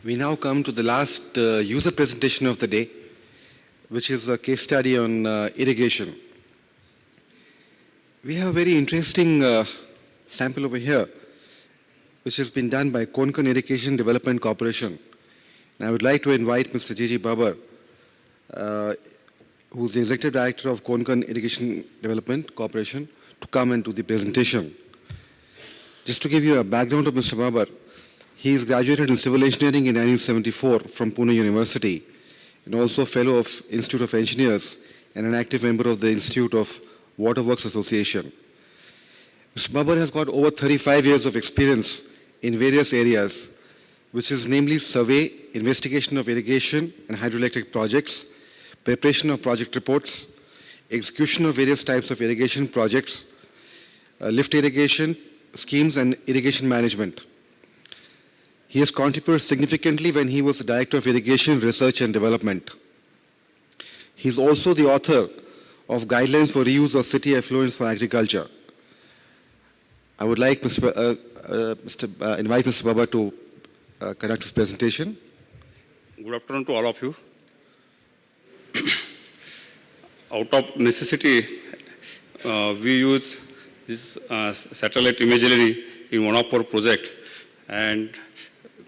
We now come to the last user presentation of the day, which is a case study on irrigation. We have a very interesting sample over here, which has been done by Konkan Irrigation Development Corporation. And I would like to invite Mr. J.G. Babar, who's the Executive Director of Konkan Irrigation Development Corporation, to come and do the presentation. Just to give you a background of Mr. Babar, he is graduated in civil engineering in 1974 from Pune University, and also a fellow of Institute of Engineers and an active member of the Institute of Waterworks Association. Mr. Babar has got over 35 years of experience in various areas, which is namely survey, investigation of irrigation and hydroelectric projects, preparation of project reports, execution of various types of irrigation projects, lift irrigation schemes and irrigation management. He has contributed significantly when he was the Director of Irrigation Research and Development. He is also the author of Guidelines for Reuse of City Effluents for Agriculture. I would like invite Mr. Babar to conduct his presentation. Good afternoon to all of you. Out of necessity, we use this satellite imagery in one of our projects, and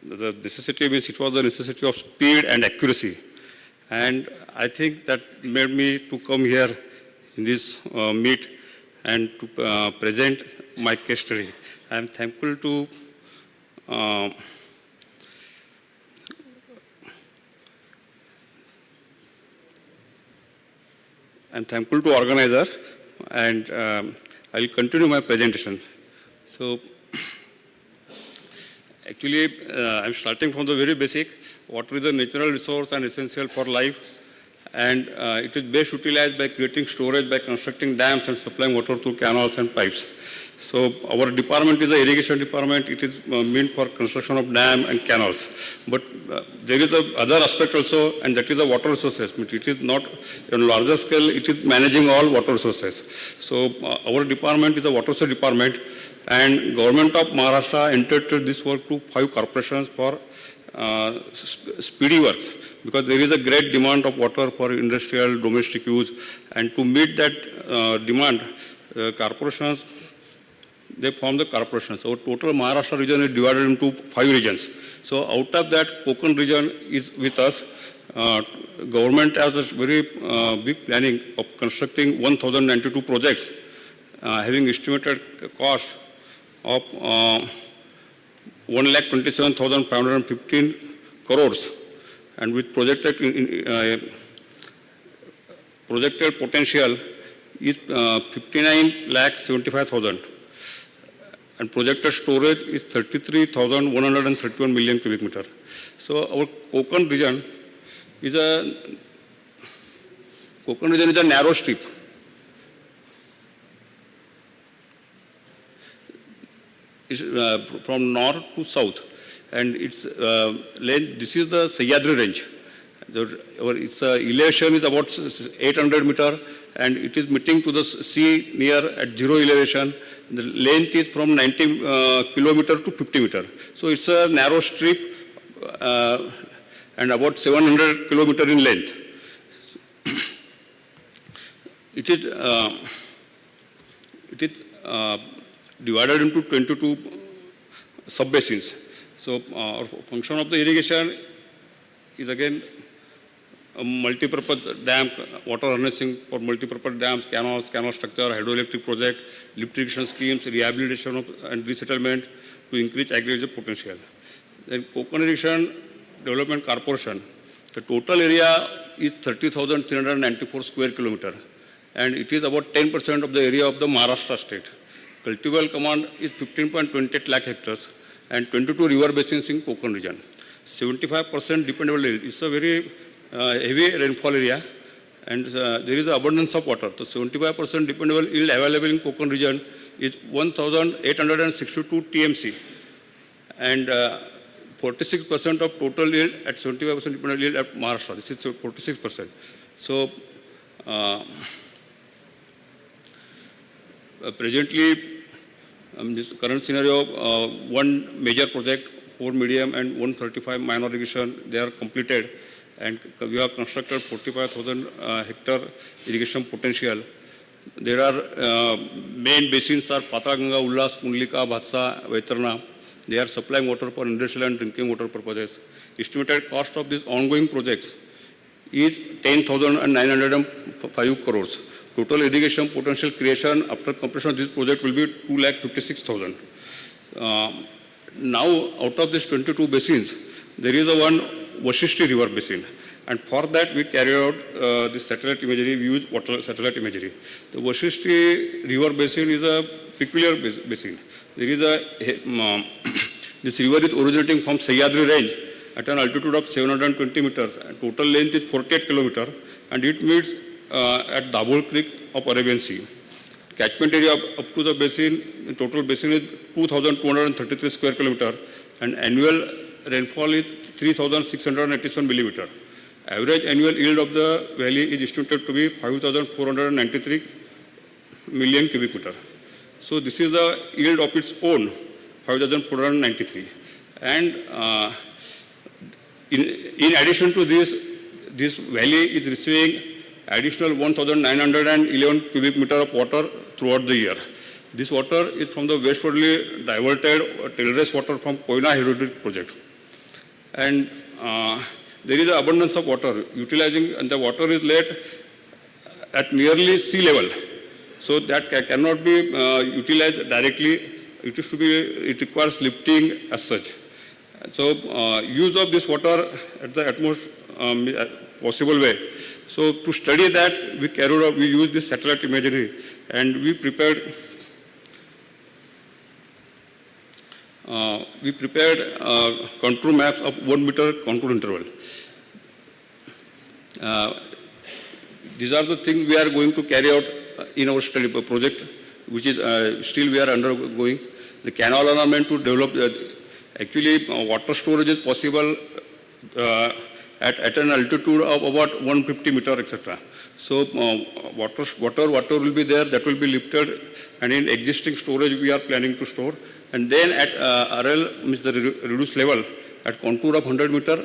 the necessity means it was the necessity of speed and accuracy. And I think that made me to come here in this meet and to present my case study. I am thankful to organizer, and I will continue my presentation. So, actually, I'm starting from the very basic. Water is a natural resource and essential for life, and it is best utilized by creating storage by constructing dams and supplying water through canals and pipes. So our department is the irrigation department. It is meant for construction of dam and canals. But there is a other aspect also, and that is the water resources. It is not on larger scale. It is managing all water resources. So our department is a water resource department, and Government of Maharashtra entered this work to 5 corporations for speedy works, because there is a great demand of water for industrial, domestic use, and to meet that demand, corporations, they form the corporations. Our total Maharashtra region is divided into 5 regions. So out of that, Konkan region is with us. Government has a very big planning of constructing 1,092 projects, having estimated cost of 1,27,515 crores, and with projected potential is 59,75,000, and projected storage is 33,131 million cubic meter. So our Konkan region is a narrow strip. It's, from north to south, and its length, this is the Sahyadri range. Its elevation is about 800 meter, and it is meeting to the sea near at 0 elevation. The length is from 90 kilometer to 50 meter. So it's a narrow strip and about 700 kilometer in length. It is divided into 22 sub-basins. So our function of the irrigation is again a multi-purpose dam, water harnessing for multi-purpose dams, canals, canal structure, hydroelectric project, lift irrigation schemes, rehabilitation and resettlement to increase agricultural potential. Then Konkan Irrigation Development Corporation, the total area is 30,394 square kilometer, and it is about 10% of the area of the Maharashtra state. Cultival command is 15.28 lakh hectares and 22 river basins in Konkan region. 75% dependable area. It's a very heavy rainfall area, and there is abundance of water. So 75% dependable yield available in Konkan region is 1,862 TMC, and 46% of total yield at 75% dependable yield at Maharashtra. This is 46%. So presently, this current scenario, one major project 4 medium and 135 minor irrigation, they are completed. And we have constructed 45,000 hectare irrigation potential. There are main basins are Patalganga, Ullas, Kundlika, Bhatsa, Vaitarna. They are supplying water for industrial and drinking water purposes. Estimated cost of these ongoing projects is 10,905 crores. Total irrigation potential creation after completion of this project will be 2,56,000. Now, out of these 22 basins, there is a one Vashishti river basin. And for that, we carry out this satellite imagery. We use water satellite imagery. The Vashishti river basin is a peculiar basin. There is a this river is originating from Sahyadri range at an altitude of 720 meters. And total length is 48 kilometers, and it meets at Dabhol Creek of Arabian Sea. Catchment area up to the basin, total basin is 2,233 square kilometers, and annual rainfall is 3,687 millimeters. Average annual yield of the valley is estimated to be 5,493 million cubic meter. So this is the yield of its own, 5,493. And in addition to this, this valley is receiving additional 1,911 cubic meter of water throughout the year. This water is from the westwardly diverted terrace water from Koyna Hydroelectric project. And there is an abundance of water utilizing, and the water is laid at nearly sea level. So that cannot be utilized directly. It requires lifting as such. So use of this water at the utmost possible way. So to study that, we used this satellite imagery, and we prepared contour maps of 1 meter contour interval. These are the things we are going to carry out in our study project, which is still we are undergoing. The canal ornament to develop, actually water storage is possible at an altitude of about 150 meter, etc. So water will be there, that will be lifted, and in existing storage we are planning to store. And then at RL, means the reduced level, at contour of 100 meter,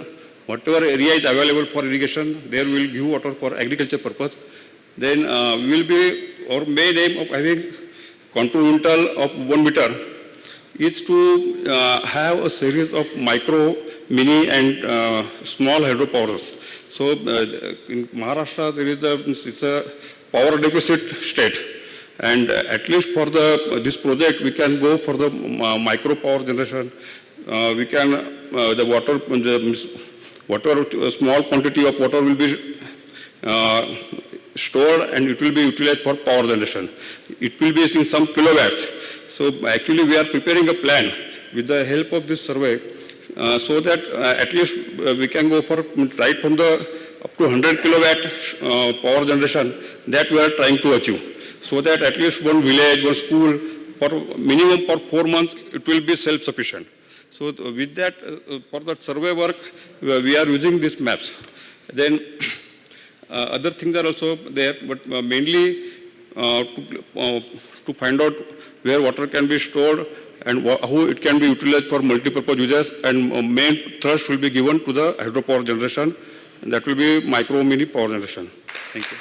whatever area is available for irrigation, there we will give water for agriculture purpose. Then we will be, our main aim of having contour interval of 1 meter is to have a series of micro, mini and small hydropowers. So in Maharashtra, there is it's a power deficit state. And at least for this project, we can go for the micro power generation. We can, the water, whatever small quantity of water will be stored, and it will be utilized for power generation. It will be in some kilowatts. So actually we are preparing a plan with the help of this survey so that at least we can go for right from the up to 100 kilowatt power generation that we are trying to achieve. So that at least one village, one school, for minimum for 4 months, it will be self-sufficient. So with that, for that survey work, we are using these maps. Then other things are also there, but mainly to find out where water can be stored and how it can be utilized for multi-purpose uses, and main thrust will be given to the hydropower generation, and that will be micro mini power generation. Thank you.